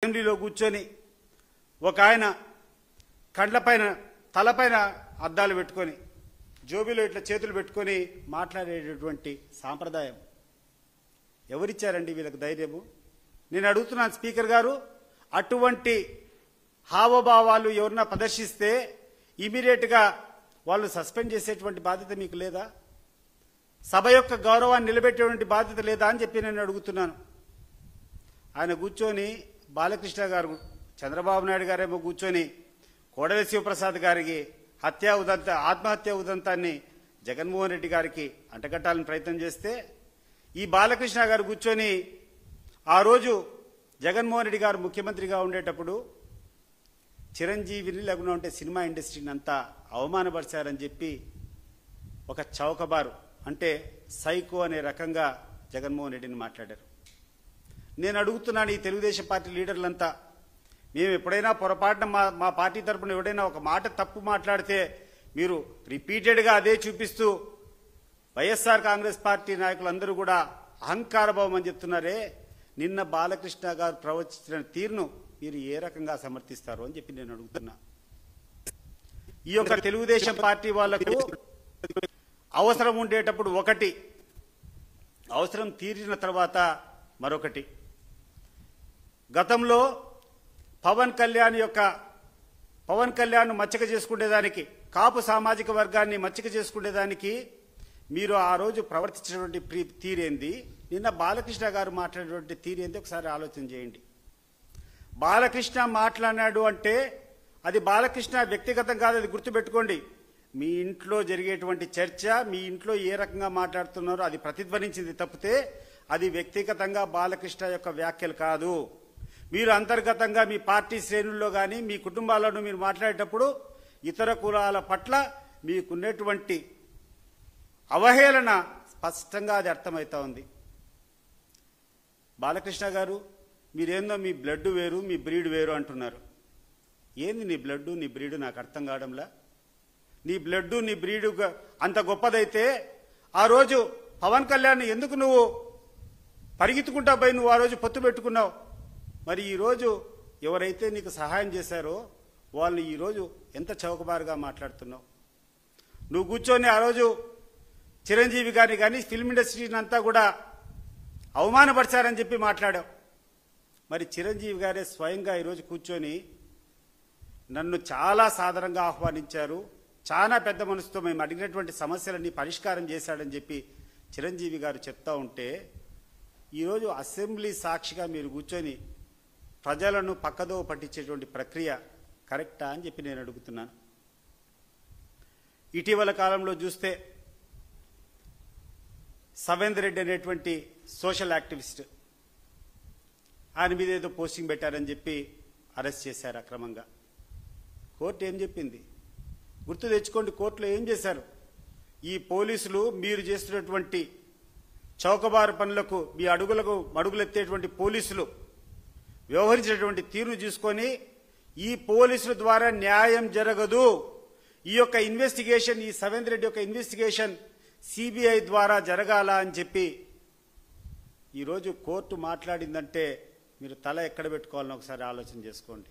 అసెంబ్లీలో కూర్చొని ఒక ఆయన కండ్లపైన తలపైన అద్దాలు పెట్టుకొని జోబీలో ఇట్లా చేతులు పెట్టుకొని మాట్లాడేటటువంటి సాంప్రదాయం ఎవరిచ్చారండి వీళ్ళకి ధైర్యము? నేను అడుగుతున్నాను స్పీకర్ గారు, అటువంటి హావభావాలు ఎవరన్నా ప్రదర్శిస్తే ఇమీడియట్గా వాళ్ళు సస్పెండ్ చేసేటువంటి బాధ్యత మీకు లేదా? సభ యొక్క గౌరవాన్ని నిలబెట్టేటువంటి బాధ్యత లేదా అని చెప్పి నేను అడుగుతున్నాను. ఆయన కూర్చొని బాలకృష్ణ గారు, చంద్రబాబు నాయుడు గారేమో కూర్చొని కోడెల శివప్రసాద్ గారికి ఆత్మహత్య ఉదంతాన్ని జగన్మోహన్ రెడ్డి గారికి అంటగట్టాలని ప్రయత్నం చేస్తే, ఈ బాలకృష్ణ గారు కూర్చొని ఆ రోజు జగన్మోహన్ రెడ్డి గారు ముఖ్యమంత్రిగా ఉండేటప్పుడు చిరంజీవిని లేకుండా ఉంటే సినిమా ఇండస్ట్రీని అంతా అవమానపరిచారని చెప్పి ఒక చౌకబారు అంటే సైకో అనే రకంగా జగన్మోహన్ రెడ్డిని మాట్లాడారు. నేను అడుగుతున్నాను ఈ తెలుగుదేశం పార్టీ లీడర్లంతా, మేము ఎప్పుడైనా పొరపాటున మా పార్టీ తరఫున ఎవడైనా ఒక మాట తప్పు మాట్లాడితే మీరు రిపీటెడ్గా అదే చూపిస్తూ వైఎస్ఆర్ కాంగ్రెస్ పార్టీ నాయకులందరూ కూడా అహంకారభావం అని చెప్తున్నారే, నిన్న బాలకృష్ణ గారు ప్రవచించిన తీరును మీరు ఏ రకంగా సమర్థిస్తారు అని చెప్పి నేను అడుగుతున్నా. ఈ యొక్క తెలుగుదేశం పార్టీ వాళ్లకు అవసరం ఉండేటప్పుడు ఒకటి, అవసరం తీరిన తర్వాత మరొకటి. గతంలో పవన్ కళ్యాణ్ మచ్చిక చేసుకునేదానికి, కాపు సామాజిక వర్గాన్ని మచ్చిక చేసుకునేదానికి మీరు ఆ రోజు ప్రవర్తించినటువంటి తీరేంది, నిన్న బాలకృష్ణ గారు మాట్లాడినటువంటి తీరేంది ఒకసారి ఆలోచన చేయండి. బాలకృష్ణ మాట్లాడినాడు అంటే అది బాలకృష్ణ వ్యక్తిగతం కాదు, అది గుర్తుపెట్టుకోండి. మీ ఇంట్లో జరిగేటువంటి చర్చ, మీ ఇంట్లో ఏ రకంగా మాట్లాడుతున్నారో అది ప్రతిధ్వనించింది తప్పితే అది వ్యక్తిగతంగా బాలకృష్ణ యొక్క వ్యాఖ్యలు కాదు. మీరు అంతర్గతంగా మీ పార్టీ శ్రేణుల్లో కానీ మీ కుటుంబాలను మీరు మాట్లాడేటప్పుడు ఇతర కులాల పట్ల మీకున్నటువంటి అవహేళన స్పష్టంగా అది అర్థమవుతా ఉంది. బాలకృష్ణ గారు, మీరేందో మీ బ్లడ్ వేరు మీ బ్రీడ్ వేరు అంటున్నారు. ఏంది నీ బ్లడ్ నీ బ్రీడ్ నాకు అర్థం కావడంలా. నీ బ్లడ్ నీ బ్రీడ్ అంత గొప్పదైతే ఆ రోజు పవన్ కళ్యాణ్ ఎందుకు నువ్వు పరిగెత్తుకుంటా పోయి నువ్వు ఆ రోజు పొత్తు పెట్టుకున్నావు? మరి ఈరోజు ఎవరైతే నీకు సహాయం చేశారో వాళ్ళని ఈరోజు ఎంత చౌకబారుగా మాట్లాడుతున్నావు? నువ్వు కూర్చొని ఆ రోజు చిరంజీవి గారిని కానీ ఫిల్మ్ ఇండస్ట్రీని అంతా కూడా అవమానపరిచారని చెప్పి మాట్లాడావు. మరి చిరంజీవి గారే స్వయంగా ఈరోజు కూర్చొని నన్ను చాలా సాధారణంగా ఆహ్వానించారు, చాలా పెద్ద మనసుతో మేము అడిగినటువంటి సమస్యలన్నీ పరిష్కారం చేశాడని చెప్పి చిరంజీవి గారు చెప్తా ఉంటే, ఈరోజు అసెంబ్లీ సాక్షిగా మీరు కూర్చొని ప్రజలను పక్కదో పట్టించేటువంటి ప్రక్రియ కరెక్టా అని చెప్పి నేను అడుగుతున్నాను. ఇటీవల కాలంలో చూస్తే సవేంద్ర రెడ్డి అనేటువంటి సోషల్ యాక్టివిస్ట్, ఆయన మీద ఏదో పోస్టింగ్ పెట్టారని చెప్పి అరెస్ట్ చేశారు అక్రమంగా. కోర్టు ఏం చెప్పింది? గుర్తు తెచ్చుకోండి, కోర్టులో ఏం చేశారు? ఈ పోలీసులు మీరు చేస్తున్నటువంటి చౌకబారు పనులకు, మీ అడుగులకు మడుగులెత్తేటువంటి పోలీసులు వ్యవహరించినటువంటి తీరును చూసుకొని ఈ పోలీసుల ద్వారా న్యాయం జరగదు, ఈ యొక్క ఇన్వెస్టిగేషన్, ఈ సవేంద్ర రెడ్డి యొక్క ఇన్వెస్టిగేషన్ సిబిఐ ద్వారా జరగాల అని చెప్పి ఈరోజు కోర్టు మాట్లాడిందంటే మీరు తల ఎక్కడ పెట్టుకోవాలని ఒకసారి ఆలోచన చేసుకోండి.